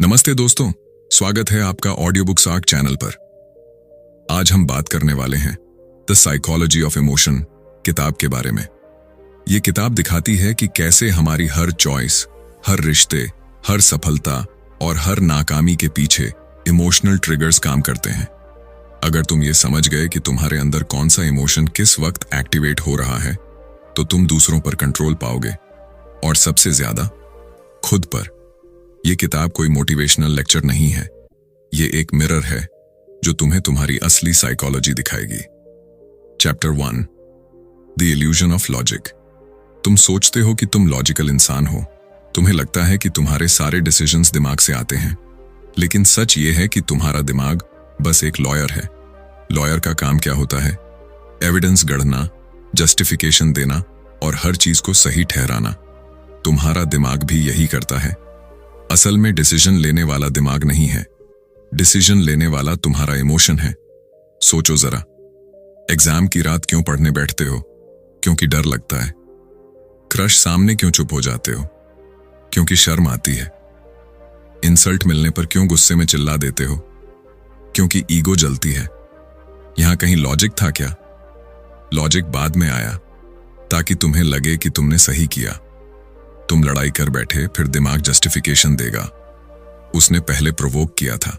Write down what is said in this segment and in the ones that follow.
नमस्ते दोस्तों, स्वागत है आपका ऑडियो बुक्स आर्क चैनल पर। आज हम बात करने वाले हैं द साइकोलॉजी ऑफ इमोशन किताब के बारे में। ये किताब दिखाती है कि कैसे हमारी हर चॉइस, हर रिश्ते, हर सफलता और हर नाकामी के पीछे इमोशनल ट्रिगर्स काम करते हैं। अगर तुम ये समझ गए कि तुम्हारे अंदर कौन सा इमोशन किस वक्त एक्टिवेट हो रहा है, तो तुम दूसरों पर कंट्रोल पाओगे और सबसे ज्यादा खुद पर। ये किताब कोई मोटिवेशनल लेक्चर नहीं है, ये एक मिरर है जो तुम्हें तुम्हारी असली साइकोलॉजी दिखाएगी। Chapter 1, the illusion of logic. तुम सोचते हो कि तुम लॉजिकल इंसान हो, तुम्हें लगता है कि तुम्हारे सारे डिसीजंस दिमाग से आते हैं, लेकिन सच ये है कि तुम्हारा दिमाग बस एक लॉयर है। लॉयर का काम क्या होता है? एविडेंस गढ़ना, जस्टिफिकेशन देना और हर चीज को सही ठहराना। तुम्हारा दिमाग भी यही करता है। असल में डिसीजन लेने वाला दिमाग नहीं है, डिसीजन लेने वाला तुम्हारा इमोशन है। सोचो जरा, एग्जाम की रात क्यों पढ़ने बैठते हो? क्योंकि डर लगता है। क्रश सामने क्यों चुप हो जाते हो? क्योंकि शर्म आती है। इंसल्ट मिलने पर क्यों गुस्से में चिल्ला देते हो? क्योंकि ईगो जलती है। यहां कहीं लॉजिक था क्या? लॉजिक बाद में आया ताकि तुम्हें लगे कि तुमने सही किया। तुम लड़ाई कर बैठे, फिर दिमाग जस्टिफिकेशन देगा, उसने पहले प्रोवोक किया था।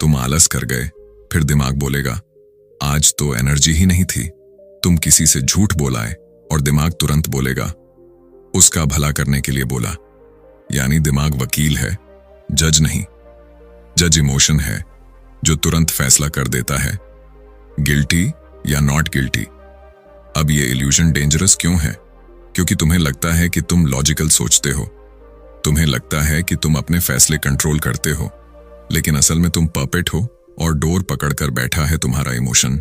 तुम आलस कर गए, फिर दिमाग बोलेगा आज तो एनर्जी ही नहीं थी। तुम किसी से झूठ बोलाए और दिमाग तुरंत बोलेगा उसका भला करने के लिए बोला। यानी दिमाग वकील है, जज नहीं। जज इमोशन है जो तुरंत फैसला कर देता है, गिल्टी या नॉट गिल्टी। अब ये इल्यूजन डेंजरस क्यों है? क्योंकि तुम्हें लगता है कि तुम लॉजिकल सोचते हो, तुम्हें लगता है कि तुम अपने फैसले कंट्रोल करते हो, लेकिन असल में तुम पपेट हो और डोर पकड़कर बैठा है तुम्हारा इमोशन।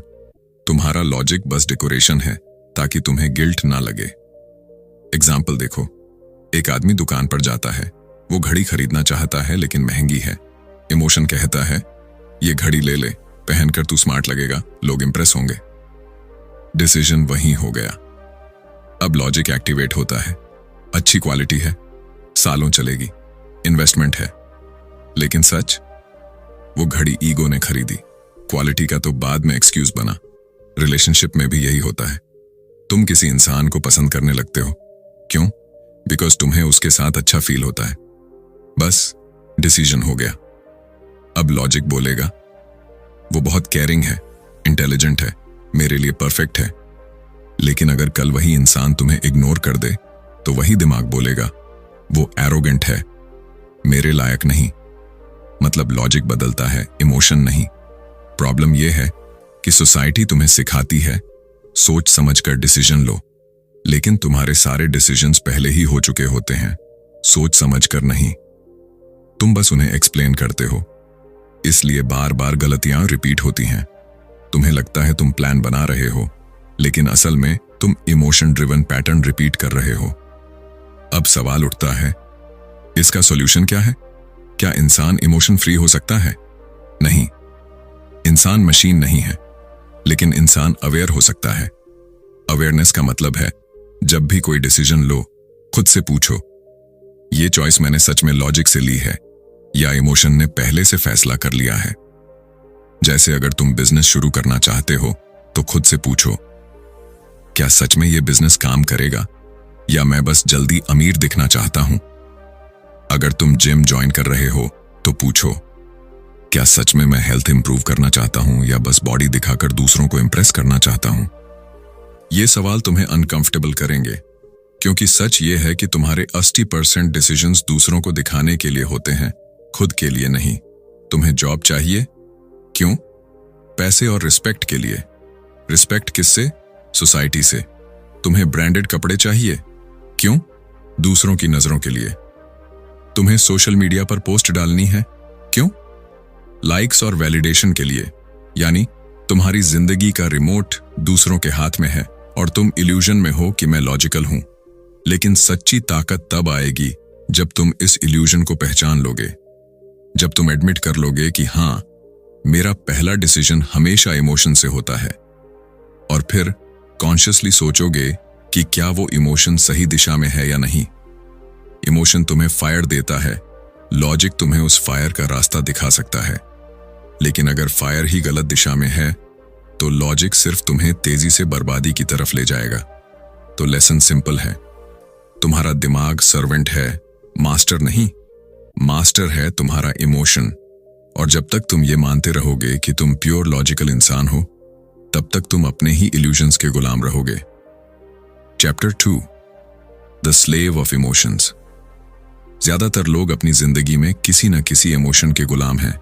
तुम्हारा लॉजिक बस डेकोरेशन है ताकि तुम्हें गिल्ट ना लगे। एग्जाम्पल देखो, एक आदमी दुकान पर जाता है, वो घड़ी खरीदना चाहता है लेकिन महंगी है। इमोशन कहता है ये घड़ी ले ले, पहनकर तू स्मार्ट लगेगा, लोग इंप्रेस होंगे। डिसीजन वहीं हो गया। अब लॉजिक एक्टिवेट होता है, अच्छी क्वालिटी है, सालों चलेगी, इन्वेस्टमेंट है। लेकिन सच, वो घड़ी ईगो ने खरीदी, क्वालिटी का तो बाद में एक्सक्यूज बना। रिलेशनशिप में भी यही होता है। तुम किसी इंसान को पसंद करने लगते हो, क्यों? बिकॉज तुम्हें उसके साथ अच्छा फील होता है। बस डिसीजन हो गया। अब लॉजिक बोलेगा वो बहुत केयरिंग है, इंटेलिजेंट है, मेरे लिए परफेक्ट है। लेकिन अगर कल वही इंसान तुम्हें इग्नोर कर दे, तो वही दिमाग बोलेगा वो एरोगेंट है, मेरे लायक नहीं। मतलब लॉजिक बदलता है, इमोशन नहीं। प्रॉब्लम यह है कि सोसाइटी तुम्हें सिखाती है सोच समझकर डिसीजन लो, लेकिन तुम्हारे सारे डिसीजंस पहले ही हो चुके होते हैं, सोच समझकर नहीं। तुम बस उन्हें एक्सप्लेन करते हो, इसलिए बार बार गलतियां रिपीट होती हैं। तुम्हें लगता है तुम प्लान बना रहे हो, लेकिन असल में तुम इमोशन ड्रिवन पैटर्न रिपीट कर रहे हो। अब सवाल उठता है, इसका सॉल्यूशन क्या है? क्या इंसान इमोशन फ्री हो सकता है? नहीं, इंसान मशीन नहीं है, लेकिन इंसान अवेयर हो सकता है। अवेयरनेस का मतलब है जब भी कोई डिसीजन लो, खुद से पूछो ये चॉइस मैंने सच में लॉजिक से ली है या इमोशन ने पहले से फैसला कर लिया है। जैसे अगर तुम बिजनेस शुरू करना चाहते हो, तो खुद से पूछो क्या सच में यह बिजनेस काम करेगा या मैं बस जल्दी अमीर दिखना चाहता हूं? अगर तुम जिम ज्वाइन कर रहे हो, तो पूछो क्या सच में मैं हेल्थ इंप्रूव करना चाहता हूं या बस बॉडी दिखाकर दूसरों को इंप्रेस करना चाहता हूं? ये सवाल तुम्हें अनकंफर्टेबल करेंगे, क्योंकि सच ये है कि तुम्हारे 80% डिसीजंस दूसरों को दिखाने के लिए होते हैं, खुद के लिए नहीं। तुम्हें जॉब चाहिए, क्यों? पैसे और रिस्पेक्ट के लिए। रिस्पेक्ट किससे? सोसाइटी से। तुम्हें ब्रांडेड कपड़े चाहिए, क्यों? दूसरों की नजरों के लिए। तुम्हें सोशल मीडिया पर पोस्ट डालनी है, क्यों? लाइक्स और वैलिडेशन के लिए। यानी तुम्हारी जिंदगी का रिमोट दूसरों के हाथ में है और तुम इल्यूजन में हो कि मैं लॉजिकल हूं। लेकिन सच्ची ताकत तब आएगी जब तुम इस इल्यूजन को पहचान लोगे, जब तुम एडमिट कर लोगे कि हां, मेरा पहला डिसीजन हमेशा इमोशन से होता है, और फिर कॉन्शियसली सोचोगे कि क्या वो इमोशन सही दिशा में है या नहीं। इमोशन तुम्हें फायर देता है, लॉजिक तुम्हें उस फायर का रास्ता दिखा सकता है, लेकिन अगर फायर ही गलत दिशा में है तो लॉजिक सिर्फ तुम्हें तेजी से बर्बादी की तरफ ले जाएगा। तो लेसन सिंपल है, तुम्हारा दिमाग सर्वेंट है, मास्टर नहीं। मास्टर है तुम्हारा इमोशन। और जब तक तुम ये मानते रहोगे कि तुम प्योर लॉजिकल इंसान हो, तब तक तुम अपने ही इल्यूजन्स के गुलाम रहोगे। Chapter 2, the slave of emotions. ज्यादातर लोग अपनी जिंदगी में किसी न किसी इमोशन के गुलाम हैं।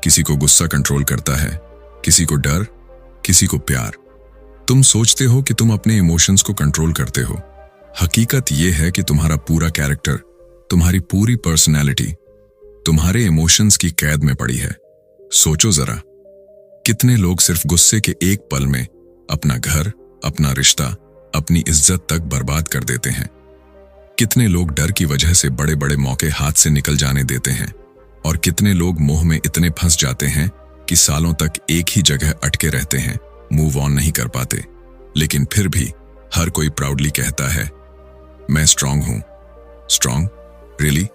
किसी को गुस्सा कंट्रोल करता है, किसी को डर, किसी को प्यार। तुम सोचते हो कि तुम अपने इमोशंस को कंट्रोल करते हो। हकीकत यह है कि तुम्हारा पूरा कैरेक्टर, तुम्हारी पूरी पर्सनैलिटी तुम्हारे इमोशंस की कैद में पड़ी है। सोचो जरा, कितने लोग सिर्फ गुस्से के एक पल में अपना घर, अपना रिश्ता, अपनी इज्जत तक बर्बाद कर देते हैं। कितने लोग डर की वजह से बड़े बड़े मौके हाथ से निकल जाने देते हैं, और कितने लोग मोह में इतने फंस जाते हैं कि सालों तक एक ही जगह अटके रहते हैं, मूव ऑन नहीं कर पाते। लेकिन फिर भी हर कोई प्राउडली कहता है, मैं स्ट्रांग हूं। स्ट्रांग? रियली?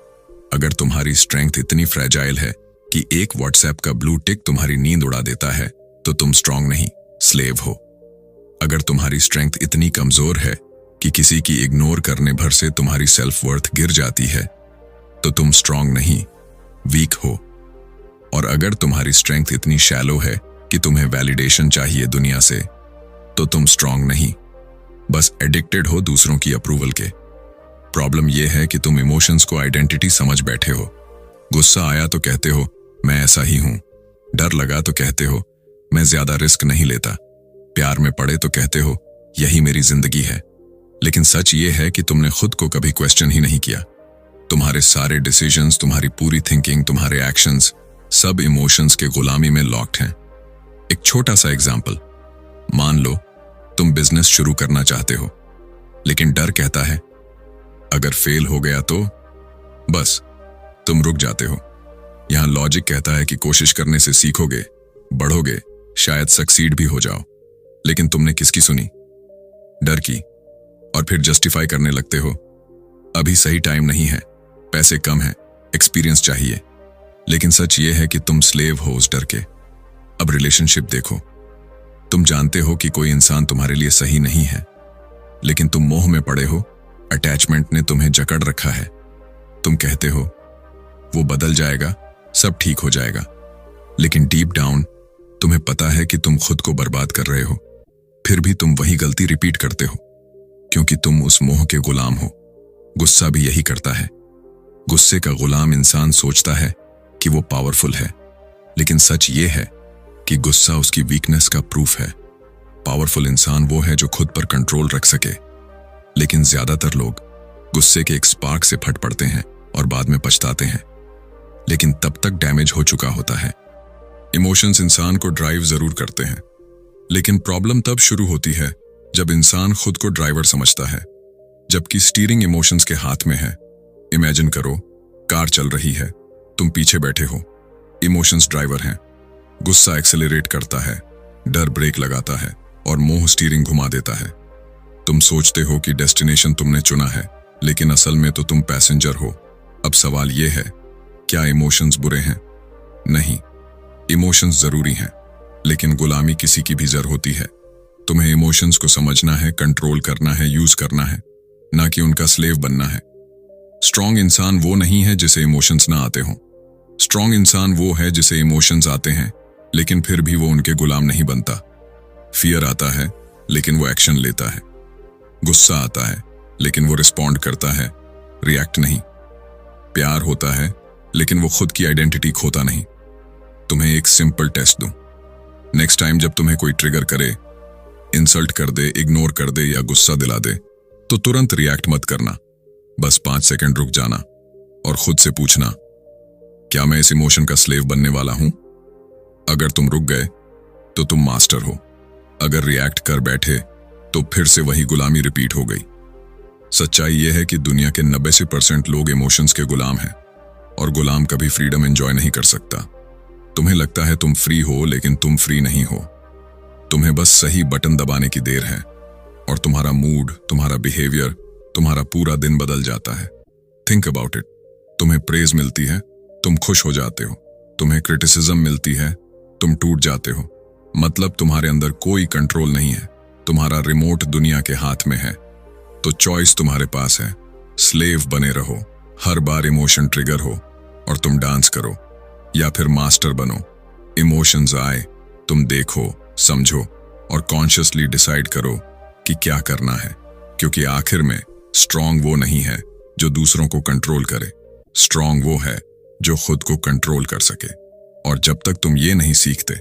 अगर तुम्हारी स्ट्रेंथ इतनी फ्रेजाइल है कि एक व्हाट्सएप का ब्लू टिक तुम्हारी नींद उड़ा देता है, तो तुम स्ट्रांग नहीं, स्लेव हो। अगर तुम्हारी स्ट्रेंथ इतनी कमजोर है कि किसी की इग्नोर करने भर से तुम्हारी सेल्फ वर्थ गिर जाती है, तो तुम स्ट्रांग नहीं, वीक हो। और अगर तुम्हारी स्ट्रेंथ इतनी शैलो है कि तुम्हें वैलिडेशन चाहिए दुनिया से, तो तुम स्ट्रांग नहीं, बस एडिक्टेड हो दूसरों की अप्रूवल के। प्रॉब्लम यह है कि तुम इमोशंस को आइडेंटिटी समझ बैठे हो। गुस्सा आया तो कहते हो, मैं ऐसा ही हूं। डर लगा तो कहते हो, मैं ज्यादा रिस्क नहीं लेता। प्यार में पड़े तो कहते हो, यही मेरी जिंदगी है। लेकिन सच ये है कि तुमने खुद को कभी क्वेश्चन ही नहीं किया। तुम्हारे सारे डिसीजंस, तुम्हारी पूरी थिंकिंग, तुम्हारे एक्शंस सब इमोशंस के गुलामी में लॉक्ड हैं। एक छोटा सा एग्जाम्पल, मान लो तुम बिजनेस शुरू करना चाहते हो, लेकिन डर कहता है अगर फेल हो गया तो बस तुम रुक जाते हो। यहां लॉजिक कहता है कि कोशिश करने से सीखोगे, बढ़ोगे, शायद सक्सीड भी हो जाओ। लेकिन तुमने किसकी सुनी? डर की। और फिर जस्टिफाई करने लगते हो, अभी सही टाइम नहीं है, पैसे कम हैं, एक्सपीरियंस चाहिए। लेकिन सच ये है कि तुम स्लेव हो उस डर के। अब रिलेशनशिप देखो, तुम जानते हो कि कोई इंसान तुम्हारे लिए सही नहीं है, लेकिन तुम मोह में पड़े हो, अटैचमेंट ने तुम्हें जकड़ रखा है। तुम कहते हो वो बदल जाएगा, सब ठीक हो जाएगा, लेकिन डीप डाउन तुम्हें पता है कि तुम खुद को बर्बाद कर रहे हो। फिर भी तुम वही गलती रिपीट करते हो, क्योंकि तुम उस मोह के गुलाम हो। गुस्सा भी यही करता है। गुस्से का गुलाम इंसान सोचता है कि वो पावरफुल है, लेकिन सच ये है कि गुस्सा उसकी वीकनेस का प्रूफ है। पावरफुल इंसान वो है जो खुद पर कंट्रोल रख सके। लेकिन ज्यादातर लोग गुस्से के एक स्पार्क से फट पड़ते हैं और बाद में पछताते हैं, लेकिन तब तक डैमेज हो चुका होता है। इमोशंस इंसान को ड्राइव जरूर करते हैं, लेकिन प्रॉब्लम तब शुरू होती है जब इंसान खुद को ड्राइवर समझता है, जबकि स्टीयरिंग इमोशंस के हाथ में है। इमेजिन करो, कार चल रही है, तुम पीछे बैठे हो, इमोशंस ड्राइवर हैं। गुस्सा एक्सेलरेट करता है, डर ब्रेक लगाता है और मोह स्टीयरिंग घुमा देता है। तुम सोचते हो कि डेस्टिनेशन तुमने चुना है, लेकिन असल में तो तुम पैसेंजर हो। अब सवाल यह है, क्या इमोशंस बुरे हैं? नहीं, इमोशंस जरूरी हैं, लेकिन गुलामी किसी की भी जर होती है। तुम्हें इमोशंस को समझना है, कंट्रोल करना है, यूज करना है, ना कि उनका स्लेव बनना है। स्ट्रांग इंसान वो नहीं है जिसे इमोशंस ना आते हों। स्ट्रांग इंसान वो है जिसे इमोशंस आते हैं, लेकिन फिर भी वो उनके गुलाम नहीं बनता। फियर आता है, लेकिन वो एक्शन लेता है। गुस्सा आता है, लेकिन वो रिस्पॉन्ड करता है, रिएक्ट नहीं। प्यार होता है, लेकिन वो खुद की आइडेंटिटी खोता नहीं। तुम्हें एक सिंपल टेस्ट दूं, नेक्स्ट टाइम जब तुम्हें कोई ट्रिगर करे, इंसल्ट कर दे, इग्नोर कर दे या गुस्सा दिला दे, तो तुरंत रिएक्ट मत करना। बस 5 सेकंड रुक जाना और खुद से पूछना, क्या मैं इस इमोशन का स्लेव बनने वाला हूं? अगर तुम रुक गए तो तुम मास्टर हो। अगर रिएक्ट कर बैठे तो फिर से वही गुलामी रिपीट हो गई। सच्चाई यह है कि दुनिया के 90% लोग इमोशंस के गुलाम हैं, और गुलाम कभी फ्रीडम एंजॉय नहीं कर सकता। तुम्हें लगता है तुम फ्री हो, लेकिन तुम फ्री नहीं हो। तुम्हें बस सही बटन दबाने की देर है और तुम्हारा मूड, तुम्हारा बिहेवियर, तुम्हारा पूरा दिन बदल जाता है। Think about it. तुम्हें प्रेज मिलती है, तुम खुश हो जाते हो। तुम्हें क्रिटिसिज्म मिलती है, तुम टूट जाते हो। मतलब तुम्हारे अंदर कोई कंट्रोल नहीं है, तुम्हारा रिमोट दुनिया के हाथ में है। तो चॉइस तुम्हारे पास है, स्लेव बने रहो, हर बार इमोशन ट्रिगर हो और तुम डांस करो, या फिर मास्टर बनो। इमोशंस आए, तुम देखो, समझो और कॉन्शियसली डिसाइड करो कि क्या करना है। क्योंकि आखिर में स्ट्रांग वो नहीं है जो दूसरों को कंट्रोल करे, स्ट्रांग वो है जो खुद को कंट्रोल कर सके। और जब तक तुम ये नहीं सीखते,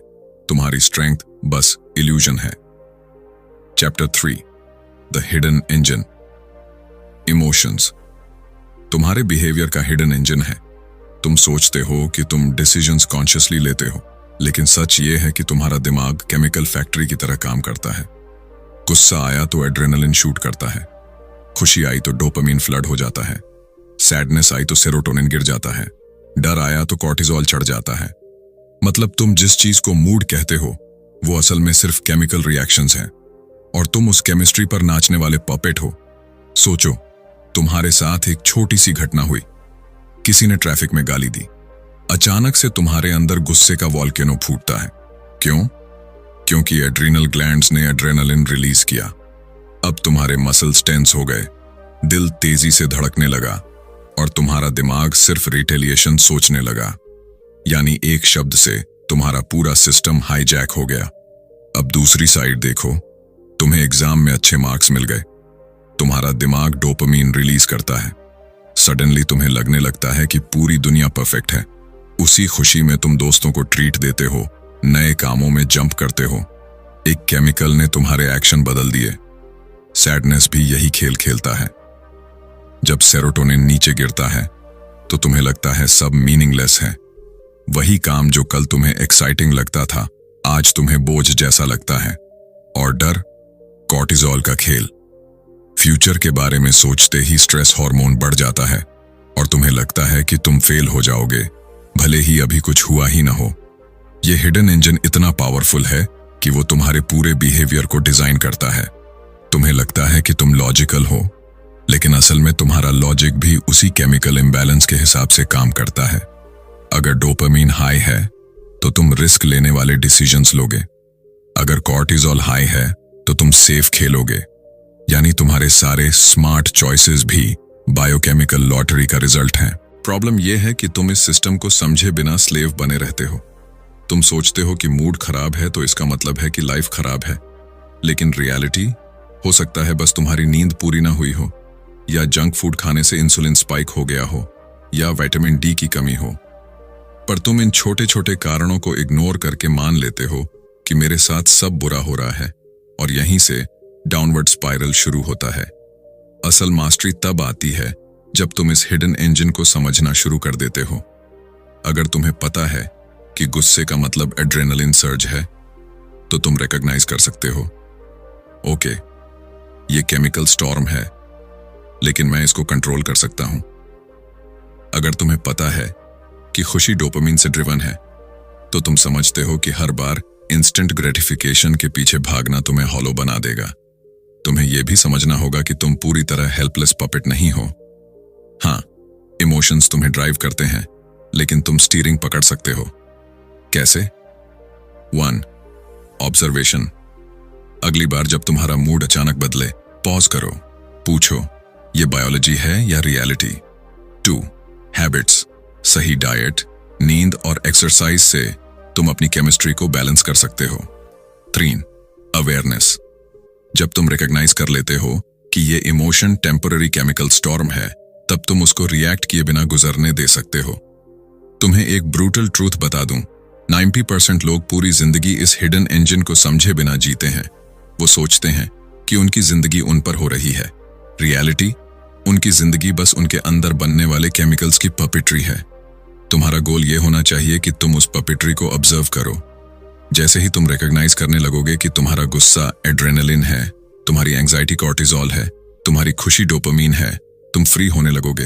तुम्हारी स्ट्रेंथ बस इल्यूजन है। Chapter 3, the hidden engine. Emotions तुम्हारे बिहेवियर का हिडन इंजन है। तुम सोचते हो कि तुम डिसीजंस कॉन्शियसली लेते हो, लेकिन सच ये है कि तुम्हारा दिमाग केमिकल फैक्ट्री की तरह काम करता है। गुस्सा आया तो एड्रेनलिन शूट करता है, खुशी आई तो डोपामीन फ्लड हो जाता है, सैडनेस आई तो सेरोटोनिन गिर जाता है, डर आया तो कॉर्टिजोल चढ़ जाता है। मतलब तुम जिस चीज को मूड कहते हो वो असल में सिर्फ केमिकल रिएक्शंस हैं, और तुम उस केमिस्ट्री पर नाचने वाले पपेट हो। सोचो, तुम्हारे साथ एक छोटी सी घटना हुई, किसी ने ट्रैफिक में गाली दी, अचानक से तुम्हारे अंदर गुस्से का वॉल्केनो फूटता है। क्यों? क्योंकि एड्रीनल ग्लैंड्स ने एड्रेनलिन रिलीज किया। अब तुम्हारे मसल्स टेंस हो गए, दिल तेजी से धड़कने लगा और तुम्हारा दिमाग सिर्फ रिटेलिएशन सोचने लगा। यानी एक शब्द से तुम्हारा पूरा सिस्टम हाईजैक हो गया। अब दूसरी साइड देखो, तुम्हें एग्जाम में अच्छे मार्क्स मिल गए, तुम्हारा दिमाग डोपामीन रिलीज करता है। सडनली तुम्हें लगने लगता है कि पूरी दुनिया परफेक्ट है। उसी खुशी में तुम दोस्तों को ट्रीट देते हो, नए कामों में जंप करते हो। एक केमिकल ने तुम्हारे एक्शन बदल दिए। सैडनेस भी यही खेल खेलता है। जब सेरोटोनिन नीचे गिरता है तो तुम्हें लगता है सब मीनिंगलेस है। वही काम जो कल तुम्हें एक्साइटिंग लगता था, आज तुम्हें बोझ जैसा लगता है। और डर, कॉर्टिजोल का खेल। फ्यूचर के बारे में सोचते ही स्ट्रेस हार्मोन बढ़ जाता है और तुम्हें लगता है कि तुम फेल हो जाओगे, भले ही अभी कुछ हुआ ही ना हो। ये हिडन इंजन इतना पावरफुल है कि वो तुम्हारे पूरे बिहेवियर को डिजाइन करता है। तुम्हें लगता है कि तुम लॉजिकल हो, लेकिन असल में तुम्हारा लॉजिक भी उसी केमिकल इम्बैलेंस के हिसाब से काम करता है। अगर डोपामीन हाई है तो तुम रिस्क लेने वाले डिसीजंस लोगे। अगर कॉर्टिजोल हाई है तो तुम सेफ खेलोगे। यानी तुम्हारे सारे स्मार्ट चॉइसेस भी बायोकेमिकल लॉटरी का रिजल्ट हैं। प्रॉब्लम यह है कि तुम इस सिस्टम को समझे बिना स्लेव बने रहते हो। तुम सोचते हो कि मूड खराब है तो इसका मतलब है कि लाइफ खराब है, लेकिन रियलिटी हो सकता है बस तुम्हारी नींद पूरी ना हुई हो, या जंक फूड खाने से इंसुलिन स्पाइक हो गया हो, या विटामिन डी की कमी हो। पर तुम इन छोटे छोटे कारणों को इग्नोर करके मान लेते हो कि मेरे साथ सब बुरा हो रहा है, और यहीं से डाउनवर्ड स्पाइरल शुरू होता है। असल मास्टरी तब आती है जब तुम इस हिडन इंजन को समझना शुरू कर देते हो। अगर तुम्हें पता है कि गुस्से का मतलब एड्रेनलिन सर्ज है, तो तुम रिकॉग्नाइज कर सकते हो, ओके, ये केमिकल स्टॉर्म है, लेकिन मैं इसको कंट्रोल कर सकता हूं। अगर तुम्हें पता है कि खुशी डोपामिन से ड्रिवन है, तो तुम समझते हो कि हर बार इंस्टेंट ग्रेटिफिकेशन के पीछे भागना तुम्हें हॉलो बना देगा। तुम्हें यह भी समझना होगा कि तुम पूरी तरह हेल्पलेस पपेट नहीं हो। हाँ, इमोशंस तुम्हें ड्राइव करते हैं, लेकिन तुम स्टीयरिंग पकड़ सकते हो। कैसे? 1. ऑब्जर्वेशन। अगली बार जब तुम्हारा मूड अचानक बदले, पॉज करो, पूछो, ये बायोलॉजी है या रियलिटी? 2. हैबिट्स। सही डाइट, नींद और एक्सरसाइज से तुम अपनी केमिस्ट्री को बैलेंस कर सकते हो। 3. अवेयरनेस। जब तुम रिकॉग्नाइज कर लेते हो कि ये इमोशन टेम्पररी केमिकल स्टॉर्म है, तब तुम उसको रिएक्ट किए बिना गुजरने दे सकते हो। तुम्हें एक ब्रूटल ट्रूथ बता दूं, 90% लोग पूरी जिंदगी इस हिडन इंजन को समझे बिना जीते हैं। वो सोचते हैं कि उनकी जिंदगी उन पर हो रही है। रियलिटी, उनकी जिंदगी बस उनके अंदर बनने वाले केमिकल्स की पपेट्री है। तुम्हारा गोल ये होना चाहिए कि तुम उस पपेट्री को ऑब्जर्व करो। जैसे ही तुम रिकॉग्नाइज करने लगोगे कि तुम्हारा गुस्सा एड्रेनलिन है, तुम्हारी एंजाइटी कॉर्टिजोल है, तुम्हारी खुशी डोपामीन है, तुम फ्री होने लगोगे।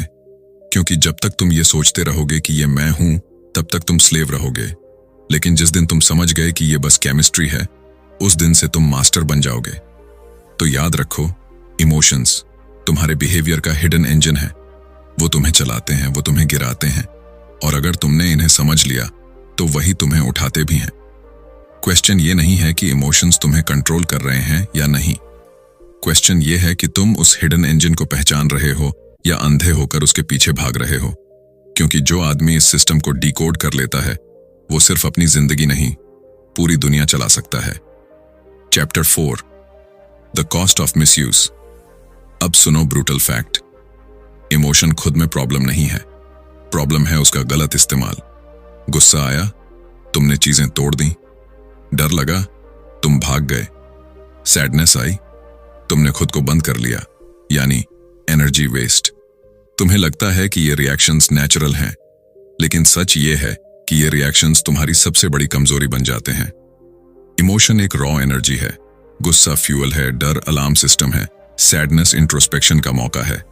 क्योंकि जब तक तुम ये सोचते रहोगे कि ये मैं हूं, तब तक तुम स्लेव रहोगे। लेकिन जिस दिन तुम समझ गए कि ये बस केमिस्ट्री है, उस दिन से तुम मास्टर बन जाओगे। तो याद रखो, इमोशंस तुम्हारे बिहेवियर का हिडन इंजन है। वो तुम्हें चलाते हैं, वो तुम्हें गिराते हैं, और अगर तुमने इन्हें समझ लिया तो वही तुम्हें उठाते भी हैं। क्वेश्चन ये नहीं है कि इमोशंस तुम्हें कंट्रोल कर रहे हैं या नहीं। क्वेश्चन ये है कि तुम उस हिडन इंजन को पहचान रहे हो या अंधे होकर उसके पीछे भाग रहे हो। क्योंकि जो आदमी इस सिस्टम को डिकोड कर लेता है वो सिर्फ अपनी जिंदगी नहीं, पूरी दुनिया चला सकता है। Chapter 4, the cost of misuse. अब सुनो ब्रूटल फैक्ट। इमोशन खुद में प्रॉब्लम नहीं है, प्रॉब्लम है उसका गलत इस्तेमाल। गुस्सा आया, तुमने चीजें तोड़ दी। डर लगा, तुम भाग गए। सैडनेस आई, तुमने खुद को बंद कर लिया, यानी एनर्जी वेस्ट। तुम्हें लगता है कि ये रिएक्शंस नेचुरल हैं, लेकिन सच ये है कि ये रिएक्शंस तुम्हारी सबसे बड़ी कमजोरी बन जाते हैं। इमोशन एक रॉ एनर्जी है। गुस्सा फ्यूल है, डर अलार्म सिस्टम है, सैडनेस इंट्रोस्पेक्शन का मौका है।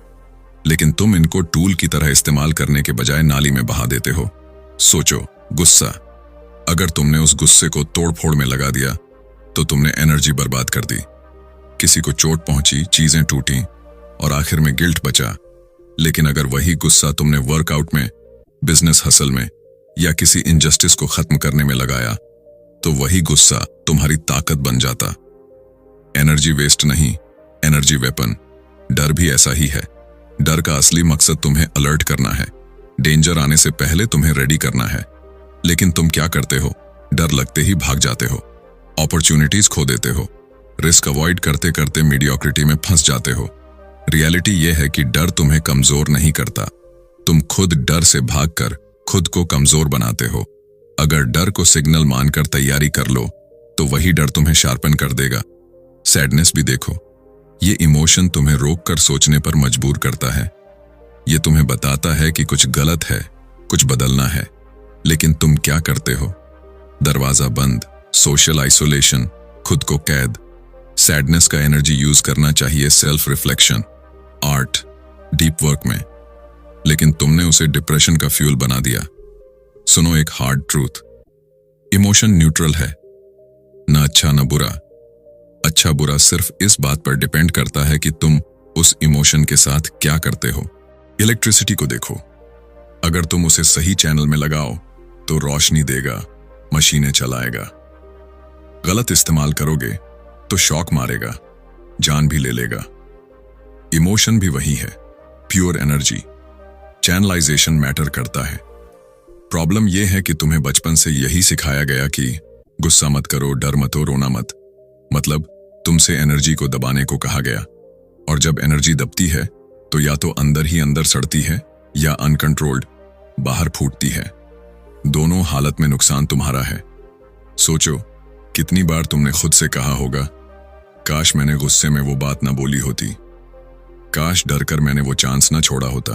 लेकिन तुम इनको टूल की तरह इस्तेमाल करने के बजाय नाली में बहा देते हो। सोचो, गुस्सा, अगर तुमने उस गुस्से को तोड़ फोड़ में लगा दिया तो तुमने एनर्जी बर्बाद कर दी। किसी को चोट पहुंची, चीजें टूटी और आखिर में गिल्ट बचा। लेकिन अगर वही गुस्सा तुमने वर्कआउट में, बिजनेस हसल में या किसी इनजस्टिस को खत्म करने में लगाया तो वही गुस्सा तुम्हारी ताकत बन जाता। एनर्जी वेस्ट नहीं, एनर्जी वेपन। डर भी ऐसा ही है। डर का असली मकसद तुम्हें अलर्ट करना है, डेंजर आने से पहले तुम्हें रेडी करना है। लेकिन तुम क्या करते हो? डर लगते ही भाग जाते हो, अपॉर्चुनिटीज खो देते हो, रिस्क अवॉइड करते करते मीडियोक्रिटी में फंस जाते हो। रियलिटी यह है कि डर तुम्हें कमजोर नहीं करता, तुम खुद डर से भागकर खुद को कमजोर बनाते हो। अगर डर को सिग्नल मानकर तैयारी कर लो तो वही डर तुम्हें शार्पन कर देगा। सैडनेस भी देखो, ये इमोशन तुम्हें रोककर सोचने पर मजबूर करता है। ये तुम्हें बताता है कि कुछ गलत है, कुछ बदलना है। लेकिन तुम क्या करते हो? दरवाजा बंद, सोशल आइसोलेशन, खुद को कैद। सैडनेस का एनर्जी यूज करना चाहिए self reflection, art, deep work में। लेकिन तुमने उसे डिप्रेशन का फ्यूल बना दिया। सुनो एक हार्ड ट्रूथ, इमोशन न्यूट्रल है, न अच्छा न बुरा। अच्छा बुरा सिर्फ इस बात पर डिपेंड करता है कि तुम उस इमोशन के साथ क्या करते हो। इलेक्ट्रिसिटी को देखो, अगर तुम उसे सही चैनल में लगाओ तो रोशनी देगा, मशीनें चलाएगा। गलत इस्तेमाल करोगे तो शॉक मारेगा, जान भी ले लेगा। इमोशन भी वही है, प्योर एनर्जी। चैनलाइजेशन मैटर करता है। प्रॉब्लम यह है कि तुम्हें बचपन से यही सिखाया गया कि गुस्सा मत करो, डर मत हो, रोना मत। मतलब तुमसे एनर्जी को दबाने को कहा गया। और जब एनर्जी दबती है तो या तो अंदर ही अंदर सड़ती है या अनकंट्रोल्ड बाहर फूटती है। दोनों हालत में नुकसान तुम्हारा है। सोचो, कितनी बार तुमने खुद से कहा होगा, काश मैंने गुस्से में वो बात ना बोली होती, काश डर कर मैंने वो चांस ना छोड़ा होता,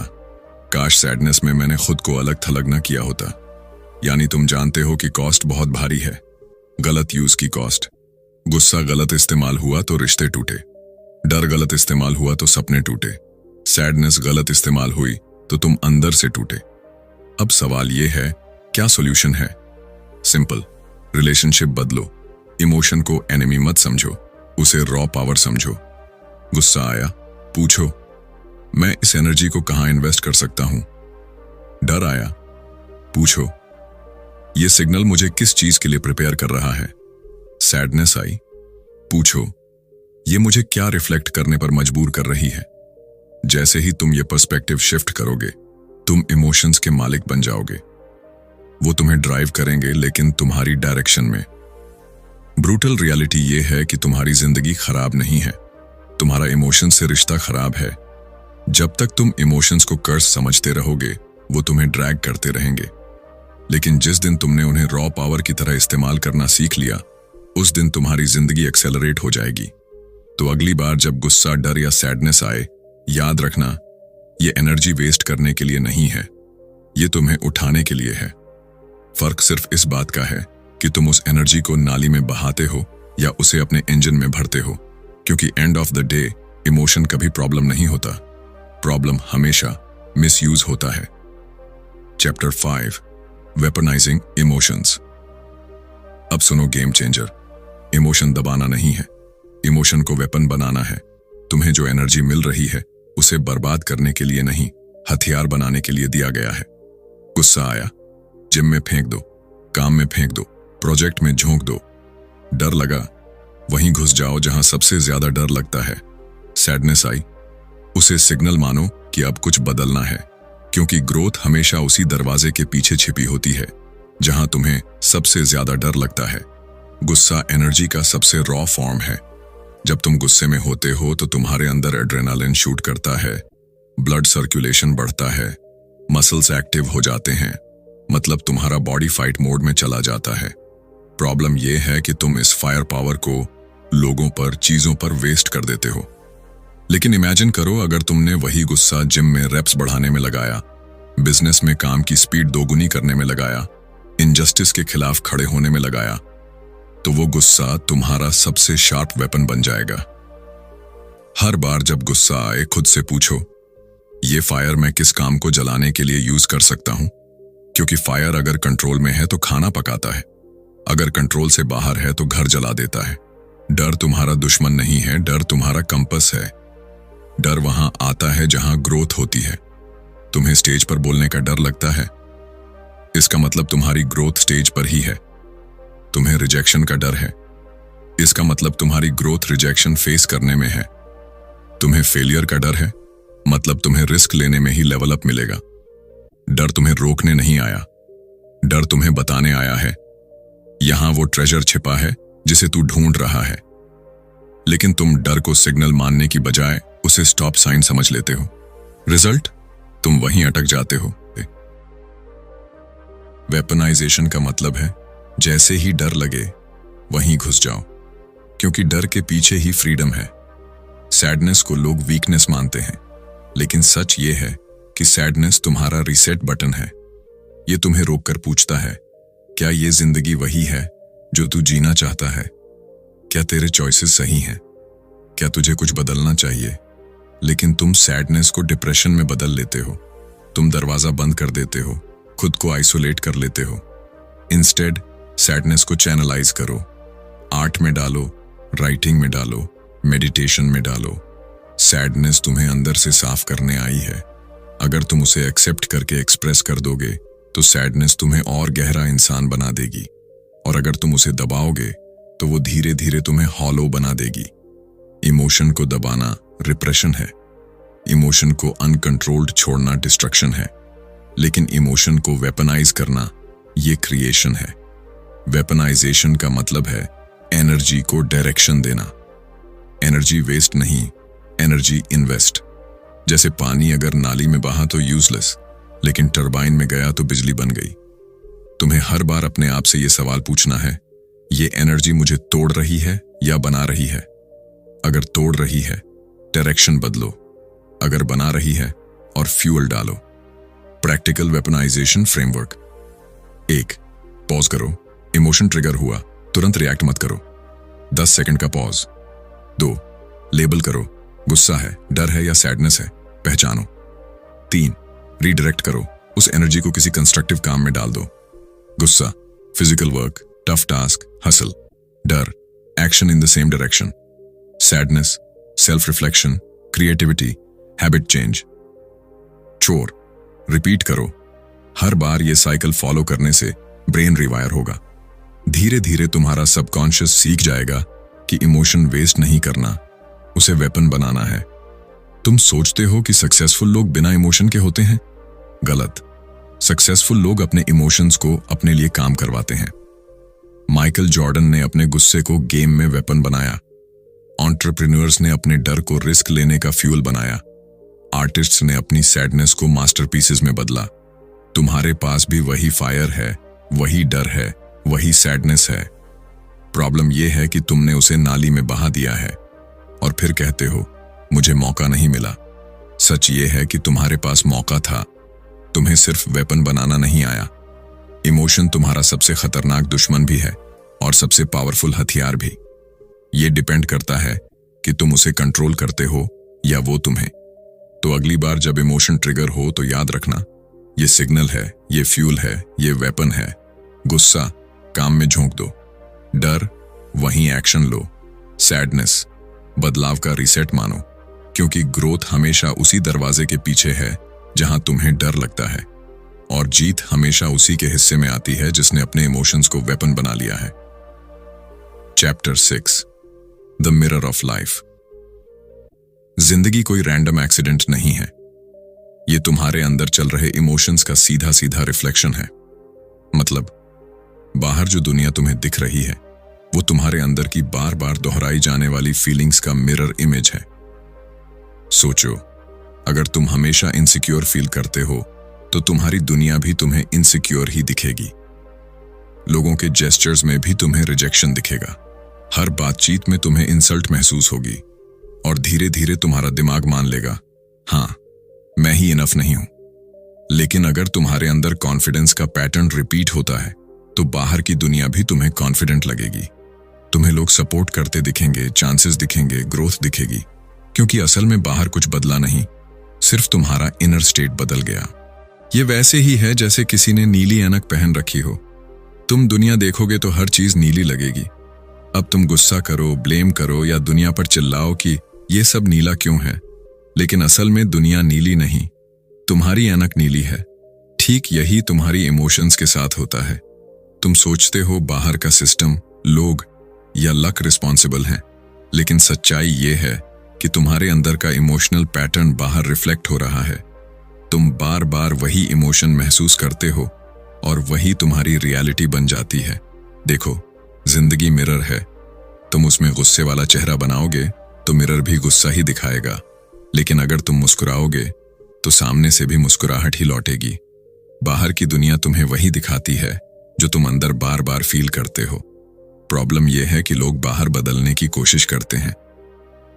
काश सैडनेस में मैंने खुद को अलग थलग ना किया होता। यानी तुम जानते हो कि कॉस्ट बहुत भारी है, गलत यूज की कॉस्ट। गुस्सा गलत इस्तेमाल हुआ तो रिश्ते टूटे, डर गलत इस्तेमाल हुआ तो सपने टूटे, सैडनेस गलत इस्तेमाल हुई तो तुम अंदर से टूटे। अब सवाल यह है, क्या सॉल्यूशन है? सिंपल, रिलेशनशिप बदलो। इमोशन को एनिमी मत समझो, उसे रॉ पावर समझो। गुस्सा आया, पूछो, मैं इस एनर्जी को कहां इन्वेस्ट कर सकता हूं? डर आया, पूछो, यह सिग्नल मुझे किस चीज के लिए प्रिपेयर कर रहा है? सैडनेस आई, पूछो, यह मुझे क्या रिफ्लेक्ट करने पर मजबूर कर रही है? जैसे ही तुम ये पर्सपेक्टिव शिफ्ट करोगे, तुम इमोशंस के मालिक बन जाओगे। वो तुम्हें ड्राइव करेंगे, लेकिन तुम्हारी डायरेक्शन में। ब्रूटल रियलिटी ये है कि तुम्हारी जिंदगी खराब नहीं है, तुम्हारा इमोशन से रिश्ता खराब है। जब तक तुम इमोशंस को कर्स समझते रहोगे, वो तुम्हें ड्रैग करते रहेंगे। लेकिन जिस दिन तुमने उन्हें रॉ पावर की तरह इस्तेमाल करना सीख लिया, उस दिन तुम्हारी जिंदगी एक्सेलरेट हो जाएगी। तो अगली बार जब गुस्सा, डर या सैडनेस आए, याद रखना, ये एनर्जी वेस्ट करने के लिए नहीं है, ये तुम्हें उठाने के लिए है। फर्क सिर्फ इस बात का है कि तुम उस एनर्जी को नाली में बहाते हो या उसे अपने इंजन में भरते हो। क्योंकि end of the day emotion कभी प्रॉब्लम नहीं होता, प्रॉब्लम हमेशा मिसयूज होता है। Chapter 5, weaponising emotions. अब सुनो गेम चेंजर। इमोशन दबाना नहीं है, इमोशन को वेपन बनाना है। तुम्हें जो एनर्जी मिल रही है उसे बर्बाद करने के लिए नहीं, हथियार बनाने के लिए दिया गया है। गुस्सा आया, जिम में फेंक दो, काम में फेंक दो, प्रोजेक्ट में झोंक दो। डर लगा, वहीं घुस जाओ जहां सबसे ज्यादा डर लगता है। सैडनेस आई, उसे सिग्नल मानो कि अब कुछ बदलना है, क्योंकि ग्रोथ हमेशा उसी दरवाजे के पीछे छिपी होती है जहां तुम्हें सबसे ज्यादा डर लगता है। गुस्सा एनर्जी का सबसे रॉ फॉर्म है। जब तुम गुस्से में होते हो तो तुम्हारे अंदर एड्रेनालिन शूट करता है, ब्लड सर्कुलेशन बढ़ता है, मसल्स एक्टिव हो जाते हैं, मतलब तुम्हारा बॉडी फाइट मोड में चला जाता है। प्रॉब्लम यह है कि तुम इस फायर पावर को लोगों पर, चीजों पर वेस्ट कर देते हो। लेकिन इमेजिन करो अगर तुमने वही गुस्सा जिम में रेप्स बढ़ाने में लगाया, बिजनेस में काम की स्पीड दोगुनी करने में लगाया, इनजस्टिस के खिलाफ खड़े होने में लगाया, तो वो गुस्सा तुम्हारा सबसे शार्प वेपन बन जाएगा। हर बार जब गुस्सा आए खुद से पूछो, ये फायर मैं किस काम को जलाने के लिए यूज कर सकता हूं? क्योंकि फायर अगर कंट्रोल में है तो खाना पकाता है, अगर कंट्रोल से बाहर है तो घर जला देता है। डर तुम्हारा दुश्मन नहीं है, डर तुम्हारा कंपस है। डर वहां आता है जहां ग्रोथ होती है। तुम्हें स्टेज पर बोलने का डर लगता है, इसका मतलब तुम्हारी ग्रोथ स्टेज पर ही है। तुम्हें रिजेक्शन का डर है, इसका मतलब तुम्हारी ग्रोथ रिजेक्शन फेस करने में है। तुम्हें फेलियर का डर है, मतलब तुम्हें रिस्क लेने में ही लेवल अप मिलेगा। डर तुम्हें रोकने नहीं आया, डर तुम्हें बताने आया है, यहां वो ट्रेजर छिपा है जिसे तू ढूंढ रहा है। लेकिन तुम डर को सिग्नल मानने की बजाय उसे स्टॉप साइन समझ लेते हो। रिजल्ट, तुम वहीं अटक जाते हो। वेपनाइजेशन का मतलब है जैसे ही डर लगे वहीं घुस जाओ, क्योंकि डर के पीछे ही फ्रीडम है। सैडनेस को लोग वीकनेस मानते हैं, लेकिन सच ये है कि सैडनेस तुम्हारा रीसेट बटन है। ये तुम्हें रोककर पूछता है, क्या ये जिंदगी वही है जो तू जीना चाहता है? क्या तेरे चॉइसेस सही हैं? क्या तुझे कुछ बदलना चाहिए? लेकिन तुम सैडनेस को डिप्रेशन में बदल लेते हो। तुम दरवाजा बंद कर देते हो, खुद को आइसोलेट कर लेते हो। इंस्टेड सैडनेस को चैनलाइज करो, आर्ट में डालो, राइटिंग में डालो, मेडिटेशन में डालो। सैडनेस तुम्हें अंदर से साफ करने आई है। अगर तुम उसे एक्सेप्ट करके एक्सप्रेस कर दोगे तो सैडनेस तुम्हें और गहरा इंसान बना देगी, और अगर तुम उसे दबाओगे तो वो धीरे धीरे तुम्हें हॉलो बना देगी। इमोशन को दबाना रिप्रेशन है, इमोशन को अनकंट्रोल्ड छोड़ना डिस्ट्रक्शन है, लेकिन इमोशन को वेपनाइज करना ये क्रिएशन है। वेपनाइजेशन का मतलब है एनर्जी को डायरेक्शन देना। एनर्जी वेस्ट नहीं, एनर्जी इन्वेस्ट। जैसे पानी अगर नाली में बहा तो यूजलेस, लेकिन टरबाइन में गया तो बिजली बन गई। तुम्हें हर बार अपने आप से यह सवाल पूछना है, ये एनर्जी मुझे तोड़ रही है या बना रही है? अगर तोड़ रही है, डायरेक्शन बदलो। अगर बना रही है, और फ्यूल डालो। Practical weaponisation framework. 1. पॉज करो, इमोशन ट्रिगर हुआ, तुरंत रिएक्ट मत करो। 10 सेकंड का पॉज। 2. लेबल करो, गुस्सा है, डर है या सैडनेस है, पहचानो। 3. रीडायरेक्ट करो, उस एनर्जी को किसी कंस्ट्रक्टिव काम में डाल दो। गुस्सा, physical work, tough task, hustle. डर, action in the same direction. Sadness, self reflection, creativity, habit change. चोर, रिपीट करो। हर बार ये साइकिल फॉलो करने से ब्रेन रिवायर होगा। धीरे धीरे तुम्हारा सबकॉन्शियस सीख जाएगा कि इमोशन वेस्ट नहीं करना, उसे वेपन बनाना है। तुम सोचते हो कि सक्सेसफुल लोग बिना इमोशन के होते हैं? गलत। सक्सेसफुल लोग अपने इमोशंस को अपने लिए काम करवाते हैं। माइकल जॉर्डन ने अपने गुस्से को गेम में वेपन बनाया। एंटरप्रेन्योर्स ने अपने डर को रिस्क लेने का फ्यूल बनाया। आर्टिस्ट्स ने अपनी सैडनेस को मास्टरपीसेस में बदला। तुम्हारे पास भी वही फायर है, वही डर है, वही सैडनेस है। प्रॉब्लम यह है कि तुमने उसे नाली में बहा दिया है और फिर कहते हो मुझे मौका नहीं मिला। सच ये है कि तुम्हारे पास मौका था, तुम्हें सिर्फ वेपन बनाना नहीं आया। इमोशन तुम्हारा सबसे खतरनाक दुश्मन भी है और सबसे पावरफुल हथियार भी। ये डिपेंड करता है कि तुम उसे कंट्रोल करते हो या वो तुम्हें। तो अगली बार जब इमोशन ट्रिगर हो तो याद रखना, ये सिग्नल है, ये फ्यूल है, ये वेपन है। गुस्सा, काम में झोंक दो। डर, वहीं एक्शन लो। सैडनेस, बदलाव का रीसेट मानो, क्योंकि ग्रोथ हमेशा उसी दरवाजे के पीछे है जहां तुम्हें डर लगता है, और जीत हमेशा उसी के हिस्से में आती है जिसने अपने इमोशंस को वेपन बना लिया है। Chapter 6, the mirror of life. जिंदगी कोई रैंडम एक्सीडेंट नहीं है। ये तुम्हारे अंदर चल रहे इमोशंस का सीधा सीधा रिफ्लेक्शन है। मतलब, बाहर जो दुनिया तुम्हें दिख रही है वो तुम्हारे अंदर की बार बार दोहराई जाने वाली फीलिंग्स का मिरर इमेज है। सोचो, अगर तुम हमेशा इनसिक्योर फील करते हो तो तुम्हारी दुनिया भी तुम्हें इनसिक्योर ही दिखेगी। लोगों के जेस्चर्स में भी तुम्हें रिजेक्शन दिखेगा, हर बातचीत में तुम्हें इंसल्ट महसूस होगी, और धीरे धीरे तुम्हारा दिमाग मान लेगा, हाँ, मैं ही इनफ नहीं हूं। लेकिन अगर तुम्हारे अंदर कॉन्फिडेंस का पैटर्न रिपीट होता है तो बाहर की दुनिया भी तुम्हें कॉन्फिडेंट लगेगी। तुम्हें लोग सपोर्ट करते दिखेंगे, चांसेस दिखेंगे, ग्रोथ दिखेगी, क्योंकि असल में बाहर कुछ बदला नहीं, सिर्फ तुम्हारा इनर स्टेट बदल गया। ये वैसे ही है जैसे किसी ने नीली ऐनक पहन रखी हो। तुम दुनिया देखोगे तो हर चीज नीली लगेगी। अब तुम गुस्सा करो, ब्लेम करो या दुनिया पर चिल्लाओ कि ये सब नीला क्यों है, लेकिन असल में दुनिया नीली नहीं, तुम्हारी ऐनक नीली है। ठीक यही तुम्हारी इमोशंस के साथ होता है। तुम सोचते हो बाहर का सिस्टम, लोग या लक रिस्पॉन्सिबल हैं, लेकिन सच्चाई ये है कि तुम्हारे अंदर का इमोशनल पैटर्न बाहर रिफ्लेक्ट हो रहा है। तुम बार बार वही इमोशन महसूस करते हो और वही तुम्हारी रियलिटी बन जाती है। देखो, जिंदगी मिरर है। तुम उसमें गुस्से वाला चेहरा बनाओगे तो मिरर भी गुस्सा ही दिखाएगा, लेकिन अगर तुम मुस्कुराओगे तो सामने से भी मुस्कुराहट ही लौटेगी। बाहर की दुनिया तुम्हें वही दिखाती है जो तुम अंदर बार बार फील करते हो। प्रॉब्लम यह है कि लोग बाहर बदलने की कोशिश करते हैं।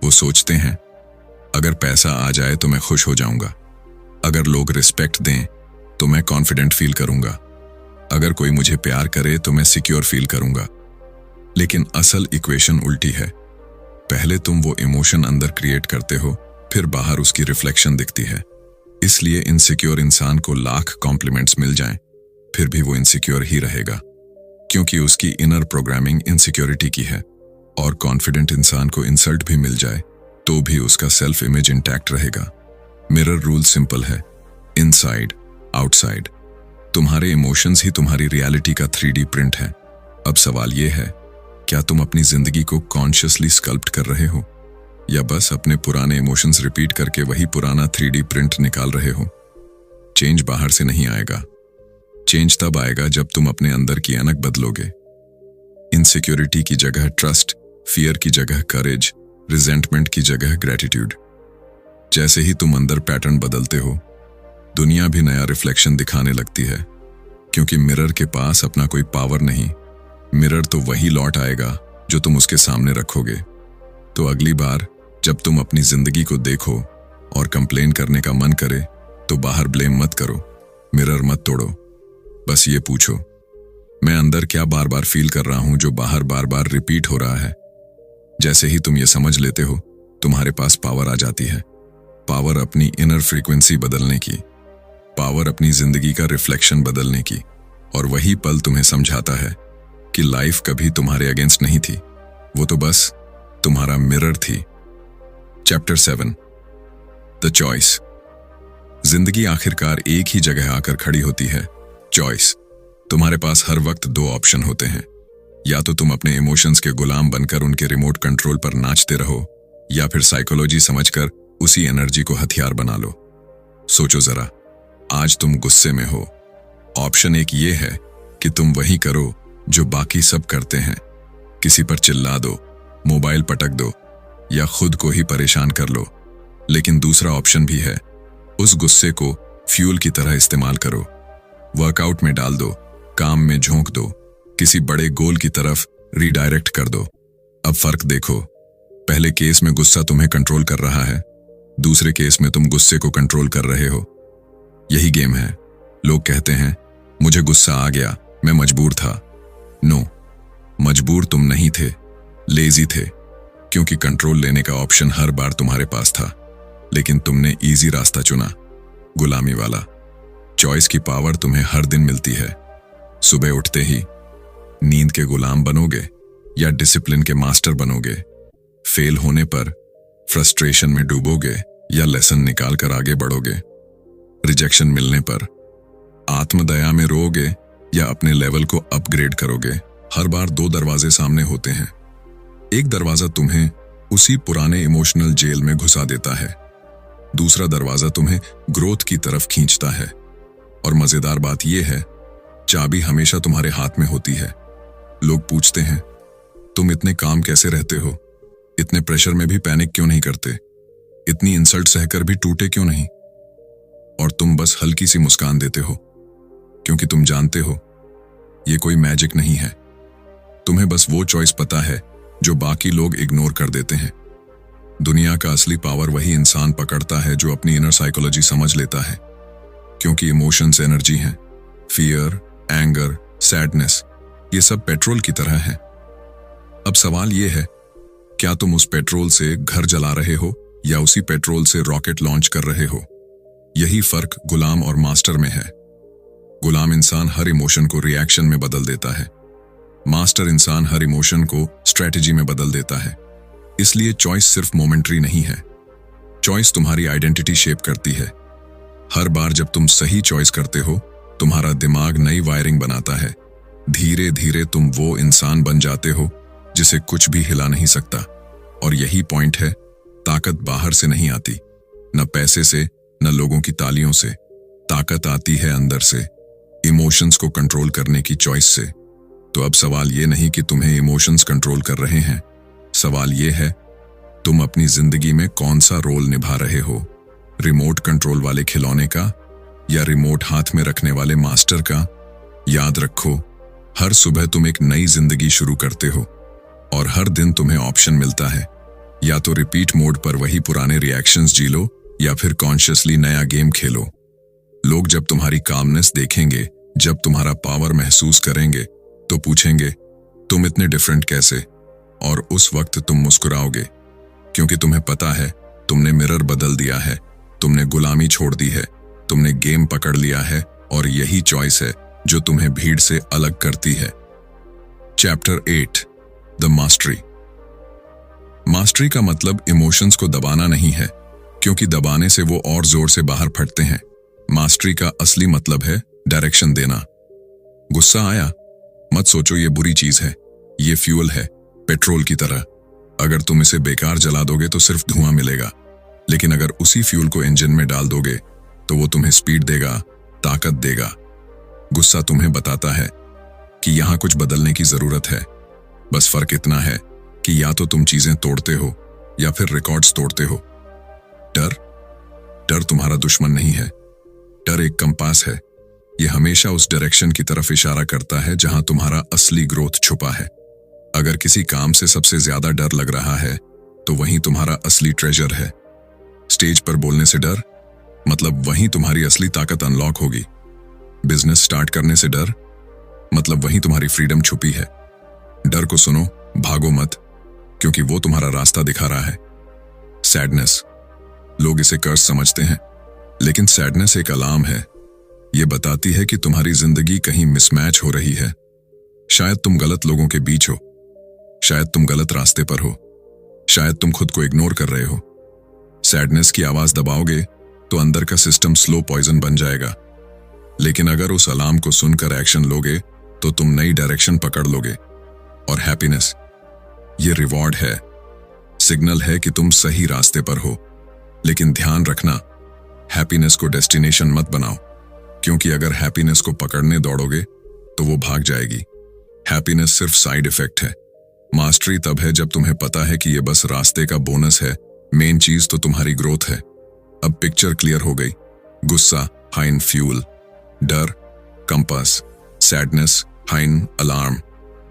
वो सोचते हैं, अगर पैसा आ जाए तो मैं खुश हो जाऊंगा, अगर लोग रिस्पेक्ट दें तो मैं कॉन्फिडेंट फील करूंगा, अगर कोई मुझे प्यार करे तो मैं सिक्योर फील करूंगा। लेकिन असल इक्वेशन उल्टी है। पहले तुम वो इमोशन अंदर क्रिएट करते हो, फिर बाहर उसकी रिफ्लेक्शन दिखती है। इसलिए इनसिक्योर इंसान को लाख कॉम्प्लीमेंट्स मिल जाएं, फिर भी वो इनसिक्योर ही रहेगा, क्योंकि उसकी इनर प्रोग्रामिंग इनसिक्योरिटी की है। और कॉन्फिडेंट इंसान को इंसल्ट भी मिल जाए तो भी उसका सेल्फ इमेज इंटैक्ट रहेगा। मिरर रूल सिंपल है, इनसाइड आउटसाइड। तुम्हारे इमोशंस ही तुम्हारी रियलिटी का 3D प्रिंट है। अब सवाल यह है, क्या तुम अपनी जिंदगी को कॉन्शियसली स्कल्प्ट कर रहे हो, या बस अपने पुराने इमोशंस रिपीट करके वही पुराना 3D प्रिंट निकाल रहे हो? चेंज बाहर से नहीं आएगा। चेंज तब आएगा जब तुम अपने अंदर की ऐनक बदलोगे। इनसिक्योरिटी की जगह ट्रस्ट, फियर की जगह करेज, रिजेंटमेंट की जगह ग्रेटिट्यूड। जैसे ही तुम अंदर पैटर्न बदलते हो, दुनिया भी नया रिफ्लेक्शन दिखाने लगती है, क्योंकि मिरर के पास अपना कोई पावर नहीं। मिरर तो वही लौट आएगा जो तुम उसके सामने रखोगे। तो अगली बार जब तुम अपनी जिंदगी को देखो और कंप्लेन करने का मन करे तो बाहर ब्लेम मत करो, मिरर मत तोड़ो। बस ये पूछो, मैं अंदर क्या बार बार फील कर रहा हूं जो बाहर बार बार रिपीट हो रहा है? जैसे ही तुम ये समझ लेते हो, तुम्हारे पास पावर आ जाती है। पावर अपनी इनर फ्रीक्वेंसी बदलने की, पावर अपनी जिंदगी का रिफ्लेक्शन बदलने की। और वही पल तुम्हें समझाता है कि लाइफ कभी तुम्हारे अगेंस्ट नहीं थी, वो तो बस तुम्हारा मिरर थी। Chapter 7, the choice. जिंदगी आखिरकार एक ही जगह आकर खड़ी होती है, चॉइस। तुम्हारे पास हर वक्त 2 ऑप्शन होते हैं। या तो तुम अपने इमोशंस के गुलाम बनकर उनके रिमोट कंट्रोल पर नाचते रहो, या फिर साइकोलॉजी समझकर उसी एनर्जी को हथियार बना लो। सोचो जरा, आज तुम गुस्से में हो। ऑप्शन एक ये है कि तुम वही करो जो बाकी सब करते हैं, किसी पर चिल्ला दो, मोबाइल पटक दो या खुद को ही परेशान कर लो। लेकिन दूसरा ऑप्शन भी है, उस गुस्से को फ्यूल की तरह इस्तेमाल करो, वर्कआउट में डाल दो, काम में झोंक दो, किसी बड़े गोल की तरफ रीडायरेक्ट कर दो। अब फर्क देखो, पहले केस में गुस्सा तुम्हें कंट्रोल कर रहा है, दूसरे केस में तुम गुस्से को कंट्रोल कर रहे हो। यही गेम है। लोग कहते हैं, मुझे गुस्सा आ गया, मैं मजबूर था। नो, मजबूर तुम नहीं थे, लेजी थे, क्योंकि कंट्रोल लेने का ऑप्शन हर बार तुम्हारे पास था, लेकिन तुमने इजी रास्ता चुना, गुलामी वाला। चॉइस की पावर तुम्हें हर दिन मिलती है। सुबह उठते ही नींद के गुलाम बनोगे या डिसिप्लिन के मास्टर बनोगे? फेल होने पर फ्रस्ट्रेशन में डूबोगे या लेसन निकाल कर आगे बढ़ोगे? रिजेक्शन मिलने पर? आत्मदया में रोओगे या अपने लेवल को अपग्रेड करोगे? हर बार दो दरवाजे सामने होते हैं। एक दरवाजा तुम्हें उसी पुराने इमोशनल जेल में घुसा देता है, दूसरा दरवाजा तुम्हें ग्रोथ की तरफ खींचता है। और मजेदार बात यह है, चाबी हमेशा तुम्हारे हाथ में होती है। लोग पूछते हैं, तुम इतने काम कैसे रहते हो? इतने प्रेशर में भी पैनिक क्यों नहीं करते? इतनी इंसल्ट सहकर भी टूटे क्यों नहीं? और तुम बस हल्की सी मुस्कान देते हो, क्योंकि तुम जानते हो ये कोई मैजिक नहीं है। तुम्हें बस वो चॉइस पता है जो बाकी लोग इग्नोर कर देते हैं। दुनिया का असली पावर वही इंसान पकड़ता है जो अपनी इनर साइकोलॉजी समझ लेता है, क्योंकि इमोशंस एनर्जी हैं। फियर, एंगर, सैडनेस, ये सब पेट्रोल की तरह है। अब सवाल ये है, क्या तुम उस पेट्रोल से घर जला रहे हो या उसी पेट्रोल से रॉकेट लॉन्च कर रहे हो? यही फर्क गुलाम और मास्टर में है। गुलाम इंसान हर इमोशन को रिएक्शन में बदल देता है, मास्टर इंसान हर इमोशन को स्ट्रेटेजी में बदल देता है। इसलिए चॉइस सिर्फ मोमेंट्री नहीं है, चॉइस तुम्हारी आइडेंटिटी शेप करती है। हर बार जब तुम सही चॉइस करते हो, तुम्हारा दिमाग नई वायरिंग बनाता है। धीरे धीरे तुम वो इंसान बन जाते हो जिसे कुछ भी हिला नहीं सकता। और यही पॉइंट है, ताकत बाहर से नहीं आती, न पैसे से, न लोगों की तालियों से। ताकत आती है अंदर से, इमोशंस को कंट्रोल करने की चॉइस से। तो अब सवाल ये नहीं कि तुम्हें इमोशंस कंट्रोल कर रहे हैं, सवाल ये है, तुम अपनी जिंदगी में कौन सा रोल निभा रहे हो? रिमोट कंट्रोल वाले खिलौने का या रिमोट हाथ में रखने वाले मास्टर का? याद रखो, हर सुबह तुम एक नई जिंदगी शुरू करते हो और हर दिन तुम्हें ऑप्शन मिलता है, या तो रिपीट मोड पर वही पुराने रिएक्शंस जी लो या फिर कॉन्शियसली नया गेम खेलो। लोग जब तुम्हारी कामनेस देखेंगे, जब तुम्हारा पावर महसूस करेंगे, तो पूछेंगे, तुम इतने डिफरेंट कैसे? और उस वक्त तुम मुस्कुराओगे, क्योंकि तुम्हें पता है तुमने मिरर बदल दिया है, तुमने गुलामी छोड़ दी है, तुमने गेम पकड़ लिया है। और यही चॉइस है जो तुम्हें भीड़ से अलग करती है। Chapter 8, the mastery. मास्टरी का मतलब इमोशंस को दबाना नहीं है, क्योंकि दबाने से वो और जोर से बाहर फटते हैं। मास्टरी का असली मतलब है डायरेक्शन देना। गुस्सा आया, मत सोचो ये बुरी चीज है, ये फ्यूल है, पेट्रोल की तरह। अगर तुम इसे बेकार जला दोगे तो सिर्फ धुआं मिलेगा, लेकिन अगर उसी फ्यूल को इंजन में डाल दोगे तो वो तुम्हें स्पीड देगा, ताकत देगा। गुस्सा तुम्हें बताता है कि यहां कुछ बदलने की जरूरत है। बस फर्क इतना है कि या तो तुम चीजें तोड़ते हो या फिर रिकॉर्ड्स तोड़ते हो। डर तुम्हारा दुश्मन नहीं है, डर एक कंपास है। यह हमेशा उस डायरेक्शन की तरफ इशारा करता है जहां तुम्हारा असली ग्रोथ छुपा है। अगर किसी काम से सबसे ज्यादा डर लग रहा है तो वहीं तुम्हारा असली ट्रेजर है। स्टेज पर बोलने से डर, मतलब वहीं तुम्हारी असली ताकत अनलॉक होगी। बिजनेस स्टार्ट करने से डर, मतलब वहीं तुम्हारी फ्रीडम छुपी है। डर को सुनो, भागो मत, क्योंकि वो तुम्हारा रास्ता दिखा रहा है। सैडनेस, लोग इसे कर्स समझते हैं, लेकिन सैडनेस एक अलार्म है। ये बताती है कि तुम्हारी जिंदगी कहीं मिसमैच हो रही है। शायद तुम गलत लोगों के बीच हो, शायद तुम गलत रास्ते पर हो, शायद तुम खुद को इग्नोर कर रहे हो। सैडनेस की आवाज दबाओगे तो अंदर का सिस्टम स्लो पॉइजन बन जाएगा, लेकिन अगर उस अलार्म को सुनकर एक्शन लोगे तो तुम नई डायरेक्शन पकड़ लोगे। और हैप्पीनेस, ये रिवॉर्ड है, सिग्नल है कि तुम सही रास्ते पर हो। लेकिन ध्यान रखना, हैप्पीनेस को डेस्टिनेशन मत बनाओ, क्योंकि अगर हैप्पीनेस को पकड़ने दौड़ोगे तो वो भाग जाएगी। हैप्पीनेस सिर्फ साइड इफेक्ट है। मास्टरी तब है जब तुम्हें पता है कि ये बस रास्ते का बोनस है, मेन चीज तो तुम्हारी ग्रोथ है। अब पिक्चर क्लियर हो गई। गुस्सा हाइन फ्यूल, डर कंपास, सैडनेस हाइन अलार्म,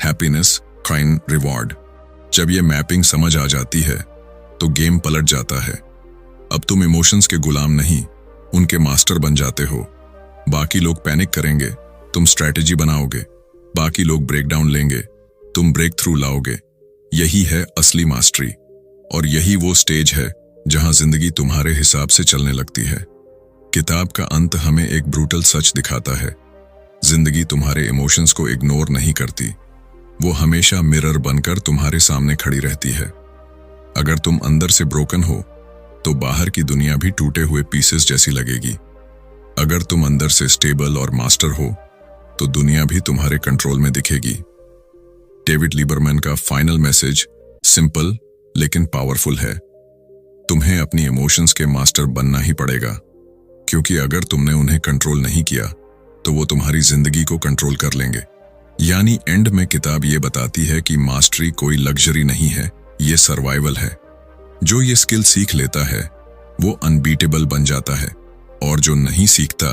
हैप्पीनेस हाइन रिवॉर्ड। जब ये मैपिंग समझ आ जाती है तो गेम पलट जाता है। अब तुम इमोशंस के गुलाम नहीं, उनके मास्टर बन जाते हो। बाकी लोग पैनिक करेंगे, तुम स्ट्रैटेजी बनाओगे। बाकी लोग ब्रेकडाउन लेंगे, तुम ब्रेक थ्रू लाओगे। यही है असली मास्टरी, और यही वो स्टेज है जहां जिंदगी तुम्हारे हिसाब से चलने लगती है। किताब का अंत हमें एक ब्रूटल सच दिखाता है। जिंदगी तुम्हारे इमोशंस को इग्नोर नहीं करती, वो हमेशा मिरर बनकर तुम्हारे सामने खड़ी रहती है। अगर तुम अंदर से ब्रोकन हो तो बाहर की दुनिया भी टूटे हुए पीसेस जैसी लगेगी। अगर तुम अंदर से स्टेबल और मास्टर हो तो दुनिया भी तुम्हारे कंट्रोल में दिखेगी। डेविड लीबरमैन का फाइनल मैसेज सिंपल लेकिन पावरफुल है। तुम्हें अपनी इमोशंस के मास्टर बनना ही पड़ेगा, क्योंकि अगर तुमने उन्हें कंट्रोल नहीं किया तो वो तुम्हारी जिंदगी को कंट्रोल कर लेंगे। यानी एंड में किताब ये बताती है कि मास्टरी कोई लग्जरी नहीं है, ये सर्वाइवल है। जो ये स्किल सीख लेता है वो अनबीटेबल बन जाता है, और जो नहीं सीखता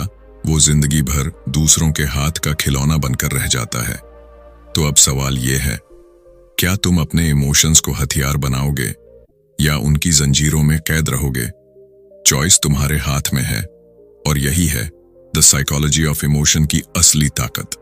वो जिंदगी भर दूसरों के हाथ का खिलौना बनकर रह जाता है। तो अब सवाल ये है, क्या तुम अपने इमोशंस को हथियार बनाओगे या उनकी जंजीरों में कैद रहोगे? चॉइस तुम्हारे हाथ में है, और यही है द साइकोलॉजी ऑफ इमोशन की असली ताकत।